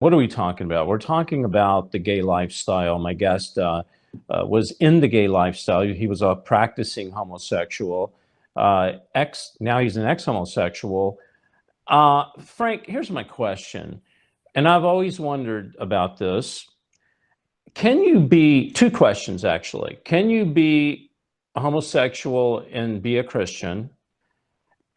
What are we talking about? We're talking about the gay lifestyle. My guest was in the gay lifestyle. He was a practicing homosexual. Now he's an ex-homosexual. Frank, here's my question, and I've always wondered about this. Can you be, two questions actually. Can you be a homosexual and be a Christian?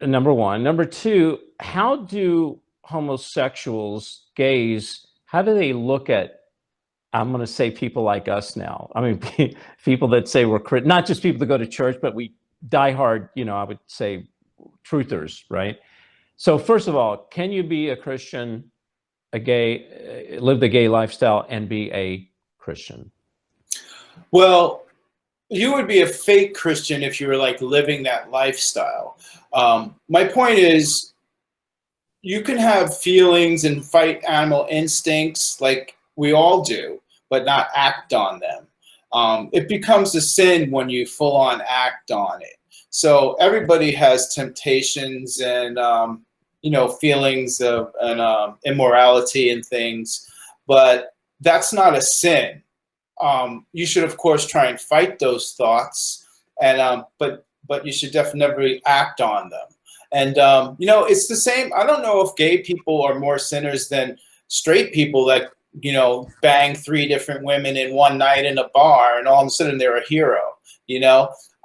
Number one. Number two, how do homosexuals, gays, how do they look at, I'm going to say people like us now? I mean, people that say we're, not just people that go to church, but we die hard, I would say truthers, right? So first of all, can you be a Christian, a gay, live the gay lifestyle and be a Christian? Well, you would be a fake Christian if you were like living that lifestyle. My point is, you can have feelings and fight animal instincts like we all do, but not act on them. It becomes a sin when you full on act on it. So everybody has temptations and feelings of immorality and things, but that's not a sin. You should, of course, try and fight those thoughts, and but you should definitely act on them. And it's the same. I don't know if gay people are more sinners than straight people that bang 3 different women in one night in a bar, and all of a sudden they're a hero.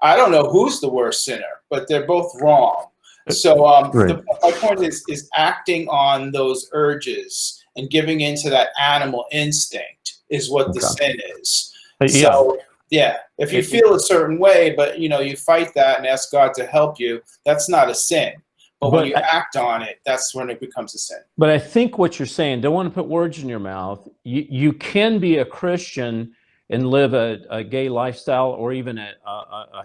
I don't know who's the worst sinner, but they're both wrong. So Right. my point is acting on those urges and giving into that animal instinct is what the sin is. So yeah, if you feel a certain way, but you fight that and ask God to help you, that's not a sin. But when you act on it, that's when it becomes a sin. But I think what you're saying, don't want to put words in your mouth. You can be a Christian and live a gay lifestyle or even a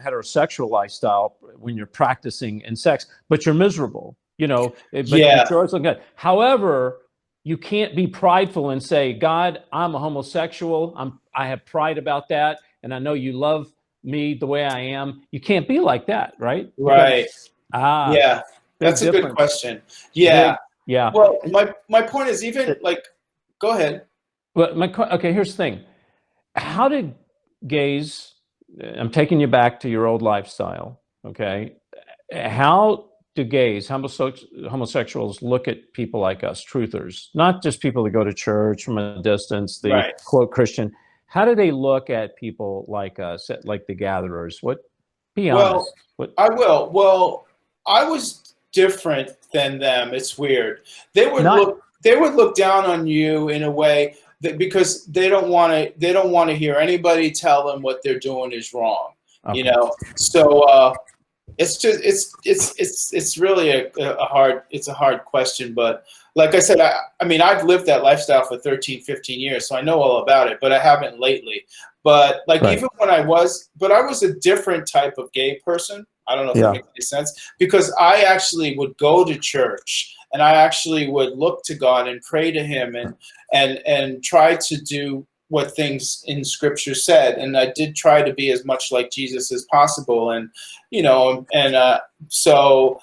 heterosexual lifestyle when you're practicing in sex, but you're miserable, but you're always looking good. However, you can't be prideful and say, God, I'm a homosexual. I have pride about that. And I know you love me the way I am. You can't be like that, right? Right. Because, yeah. That's a good question. Yeah. Yeah. Well, my point is even like, go ahead. Well, okay, here's the thing. How did gays, I'm taking you back to your old lifestyle, okay? How do gays, homosexuals look at people like us, truthers, not just people that go to church from a distance, the quote Christian. How do they look at people like us, like the gatherers? Be honest. I will. Well, I was different than them. It's weird. They would look down on you in a way that, because they don't want to hear anybody tell them what they're doing is wrong. Okay. So it's just it's really a hard question. But like I said, I mean, I've lived that lifestyle for 13, 15 years, so I know all about it, but I haven't lately. But like even when I was a different type of gay person. I don't know if that makes any sense, because I actually would go to church and I actually would look to God and pray to Him and try to do what things in Scripture said, and I did try to be as much like Jesus as possible, and so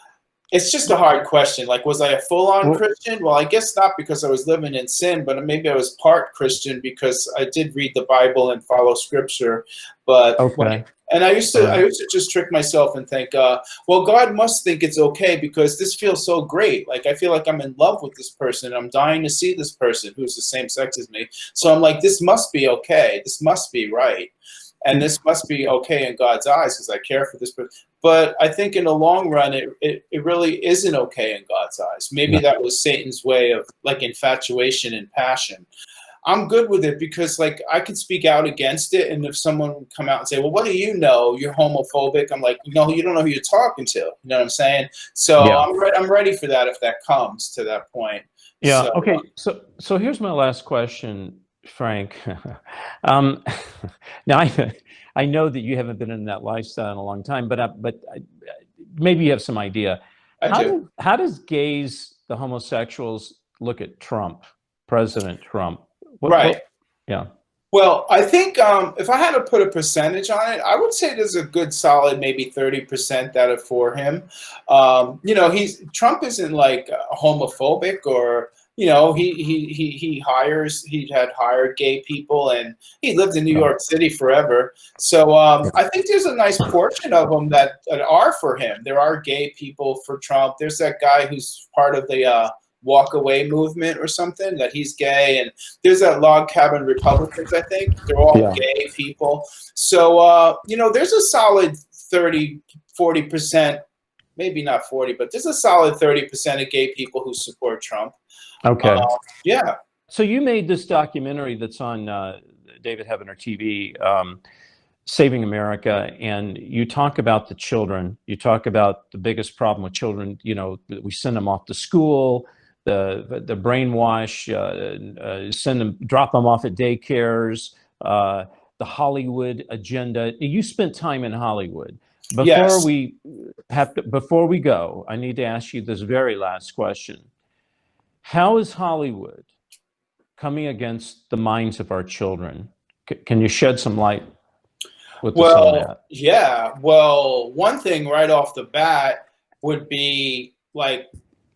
it's just a hard question. Like, was I a full-on Christian? Well, I guess not, because I was living in sin, but maybe I was part Christian because I did read the Bible and follow Scripture. But and I used to just trick myself and think, well, God must think it's okay because this feels so great. Like, I feel like I'm in love with this person. I'm dying to see this person who's the same sex as me. So I'm like, this must be okay. This must be right. And this must be okay in God's eyes because I care for this person. But I think in the long run, it really isn't okay in God's eyes. Maybe that was Satan's way of like infatuation and passion. I'm good with it because like I could speak out against it, and if someone would come out and say, well, what do you know? You're homophobic. I'm like, no, you don't know who you're talking to. You know what I'm saying? So I'm ready for that if that comes to that point. Yeah. So, okay. So here's my last question, Frank. Now I know that you haven't been in that lifestyle in a long time, but maybe you have some idea. How does gays, the homosexuals, look at Trump, President Trump? Yeah. Well, I think if I had to put a percentage on it, I would say there's a good solid maybe 30% that are for him. Trump isn't like homophobic or he had hired gay people, and he lived in New York City forever. So I think there's a nice portion of them that are for him. There are gay people for Trump. There's that guy who's part of the walk away movement or something, that he's gay, and there's that log cabin Republicans. I think they're all gay people. So there's a solid 40%, maybe not 40, but there's a solid 30% of gay people who support Trump. Okay. Yeah. So you made this documentary that's on David Heavener TV, Saving America, and you talk about the children. You talk about the biggest problem with children. We send them off to school, the brainwash, drop them off at daycares, the Hollywood agenda. You spent time in Hollywood. Before we go, I need to ask you this very last question. How is Hollywood coming against the minds of our children? Can you shed some light with us on that? Yeah. Well, one thing right off the bat would be like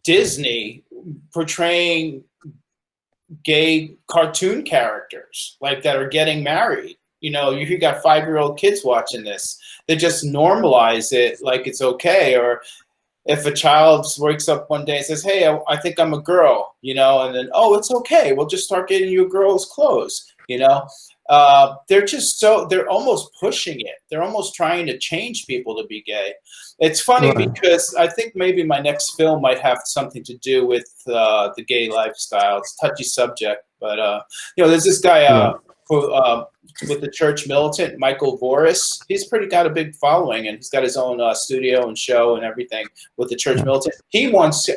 Disney portraying gay cartoon characters that are getting married. You got 5-year-old kids watching this. They just normalize it like it's okay. Or if a child wakes up one day and says, "Hey, I think I'm a girl," and then, "Oh, it's okay. We'll just start getting you girls' clothes." They're almost pushing it. They're almost trying to change people to be gay. It's funny because I think maybe my next film might have something to do with the gay lifestyle. It's a touchy subject, but there's this guy with the church militant, Michael Voris. He's got a big following, and he's got his own studio and show and everything with the church militant.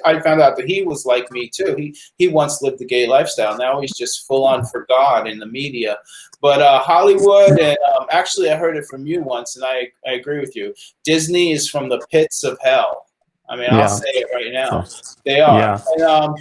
I found out that he was like me too. He once lived the gay lifestyle. Now he's just full on for God in the media. But Hollywood, and actually I heard it from you once, and I agree with you. Disney is from the pits of hell. I mean, I'll say it right now. They are. Yeah. And,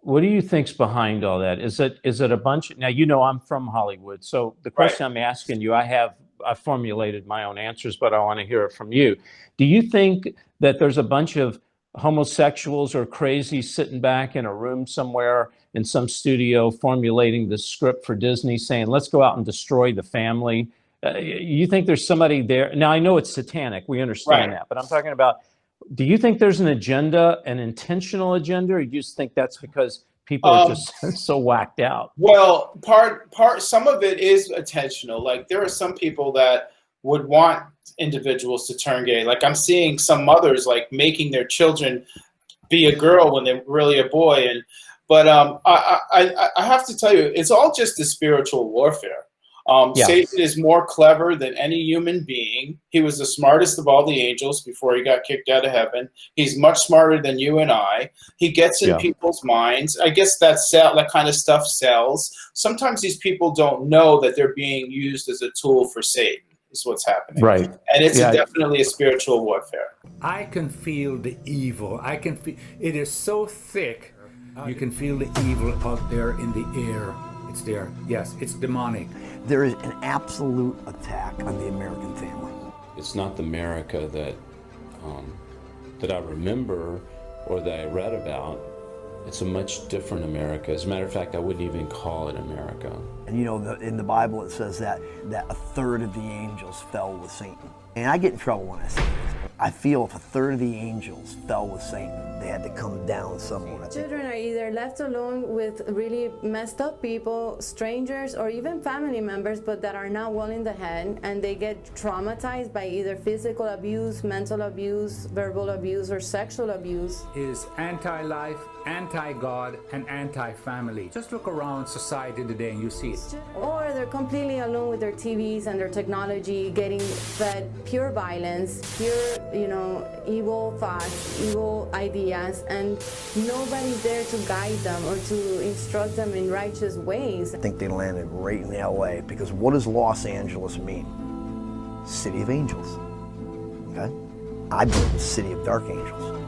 what do you think's behind all that? Is it a bunch? Now, I'm from Hollywood, so the question I'm asking you, I formulated my own answers, but I want to hear it from you. Do you think that there's a bunch of homosexuals or crazies sitting back in a room somewhere in some studio formulating the script for Disney, saying, "Let's go out and destroy the family"? You think there's somebody there? Now, I know it's satanic. We understand that, but I'm talking about. Do you think there's an agenda, an intentional agenda, or you just think that's because people are just so whacked out? Well, some of it is intentional. Like, there are some people that would want individuals to turn gay. Like, I'm seeing some mothers making their children be a girl when they're really a boy. But I have to tell you, it's all just a spiritual warfare. Satan is more clever than any human being. He was the smartest of all the angels before he got kicked out of heaven. He's much smarter than you and I. He gets in people's minds. I guess that kind of stuff sells. Sometimes these people don't know that they're being used as a tool for Satan, is what's happening. Right. And it's definitely a spiritual warfare. I can feel the evil. It is so thick. You can feel the evil out there in the air. It's there. Yes, it's demonic. There is an absolute attack on the American family. It's not the America that I remember or that I read about. It's a much different America. As a matter of fact, I wouldn't even call it America. And in the Bible it says that a third of the angels fell with Satan. And I get in trouble when I say this. I feel if a third of the angels fell with Satan, they had to come down somewhere. Children are either left alone with really messed up people, strangers, or even family members, but that are not well in the head, and they get traumatized by either physical abuse, mental abuse, verbal abuse, or sexual abuse. Is anti-life, anti-God, and anti-family. Just look around society today and you see it. Or they're completely alone with their TVs and their technology, getting fed pure violence, pure, evil thoughts, evil ideas, and nobody's there to guide them or to instruct them in righteous ways. I think they landed right in LA, because what does Los Angeles mean? City of Angels. Okay? I believe it's City of Dark Angels.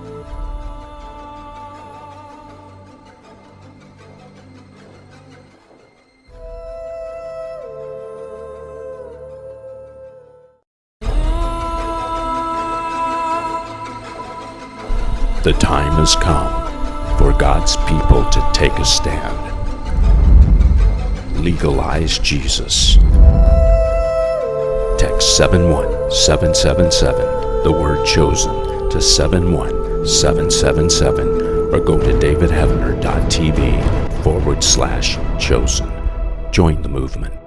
The time has come for God's people to take a stand. Legalize Jesus. Text 71777, the word chosen, to 71777, or go to davidheavener.tv/chosen. Join the movement.